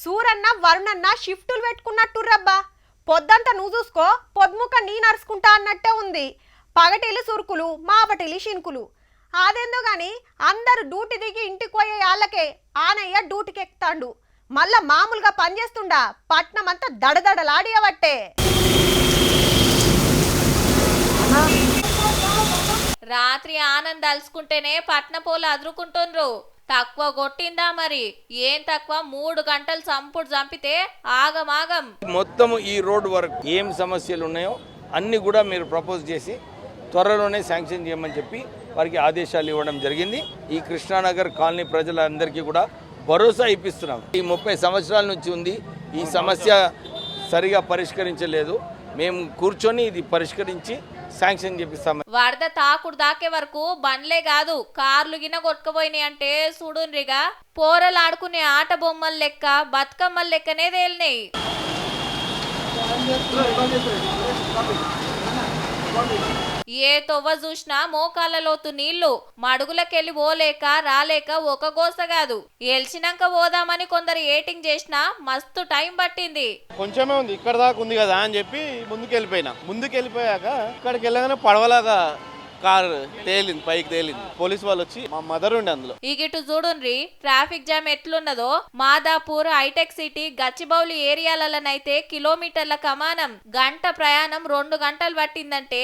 సూరన్న వరుణన్న షిఫ్టులు పెట్టుకున్నట్టుర్రబ్బా. పొద్దంతా నువ్వు చూసుకో, పొద్దుముక నీ నరుచుకుంటా అన్నట్టే ఉంది. పగటిలి సురుకులు, మాపటిలి షినుకులు. అదేందో గాని అందరు డ్యూటీ దిగి ఇంటికి పోయే వాళ్ళకే ఆనయ్య డ్యూటీకి ఎక్కుతాండు. మళ్ళా మామూలుగా పనిచేస్తుండా పట్నం అంతా దడదడలాడియబట్టే. రాత్రి ఆనంద్ అలుసుకుంటేనే పట్నపోలు అదురుకుంటుండ్రు. తక్కువ కొట్టిందా మరి? ఏం తక్కువ 3 గంటలు సంపుడు చంపితే ఆగమాగం. మొత్తం ఈ రోడ్ వర్క్ ఏం సమస్యలు ఉన్నాయో అన్ని కూడా మీరు ప్రపోజ్ చేసి త్వరలోనే శాంక్షన్ చేయమని చెప్పి వారికి ఆదేశాలు ఇవ్వడం జరిగింది. ఈ కృష్ణానగర్ కాలనీ ప్రజలందరికీ కూడా భరోసా ఇప్పిస్తున్నాం. ఈ 30 సంవత్సరాల నుంచి ఉంది ఈ సమస్య సరిగా పరిష్కరించలేదు. మేము కూర్చొని ఇది పరిష్కరించి శాంక్షన్ చేపిస్తాం. వరద తాకుడు దాకే వరకు బండ్లే కాదు కార్లు గిన కొట్టుకుపోయినాయి అంటే చూడుండ్రిగా. పోరలు ఆడుకునే ఆట బొమ్మల లెక్క బతుకమ్మల లెక్కనే తేలినాయి. ఏ తొవ్వ చూసినా మోకాళ్ళ లోతు నీళ్లు. మడుగులకెళ్ళి పోలేక రాలేక ఒక గోస కాదు. ఎల్చినాక పోదామని కొందరు ఏటింగ్ చేసినా మస్తు టైం పట్టింది. కొంచెమే ఉంది, ఇక్కడ దాకా ఉంది కదా అని చెప్పి ముందుకెళ్ళిపోయాక ఇక్కడికి వెళ్ళగానే పడవలాగా కారు తేలింది, పైకి తేలింది. పోలీసు వాళ్ళు వచ్చి మా మదర్ ఉండి అందులో. ఇగిటు చూడుండ్రి ట్రాఫిక్ జామ్ ఎట్లున్నదో. మాదాపూర్, హైటెక్ సిటీ, గచ్చిబౌలి ఏరియాలనైతే కిలోమీటర్ల కమానం. గంట ప్రయాణం 2 గంటలు పట్టిందంటే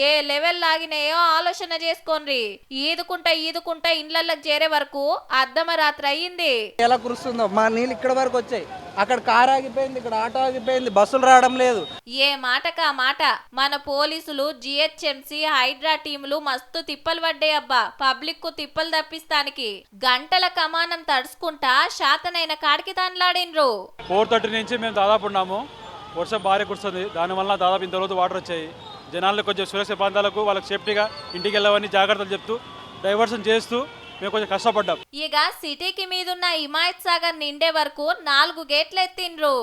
ఏ లెవెల్ లాగినాయో ఆలోచన చేసుకోండి. ఈదుకుంటా ఇండ్లకి చేరే వరకు అర్ధమరాత్రి అయ్యింది. ఎలా కురుస్తుందో మా నీళ్ళు ఇక్కడ వరకు వచ్చాయి. అక్కడ కార్ ఆగిపోయింది, ఇక్కడ ఆటో ఆగిపోయింది, బస్సులు రావడం లేదు. ఏ మాటకా మాట మన పోలీసులు, జిహెచ్ఎంసీ, హైడ్రా టీములు మస్తు తిప్పలు పడ్డాయబ్బా పబ్లిక్ కు తిప్పలు తప్పిస్తానికి. గంటల కమానం తడుచుకుంటా శాతనైన కాడికి తాన్లాడిన్రు. 4:30 నుంచి మేము దాదాపు ఉన్నాము. వర్షం భారీ కురుస్తుంది. దానివల్ల దాదాపు ఇంతరోజు వాటర్ వచ్చాయి. జనాలకు కొంచెం సురక్షిత ప్రాంతాలకు వాళ్ళకి సేఫ్టీగా ఇంటికి వెళ్ళవని జాగ్రత్తలు చెప్తూ డైవర్షన్ చేస్తూ మేము కొంచెం కష్టపడ్డాం. ఇక సిటీకి మీదున్న హిమాయత్ సాగర్ నిండే వరకు 4 గేట్లు ఎత్తిండ్రు.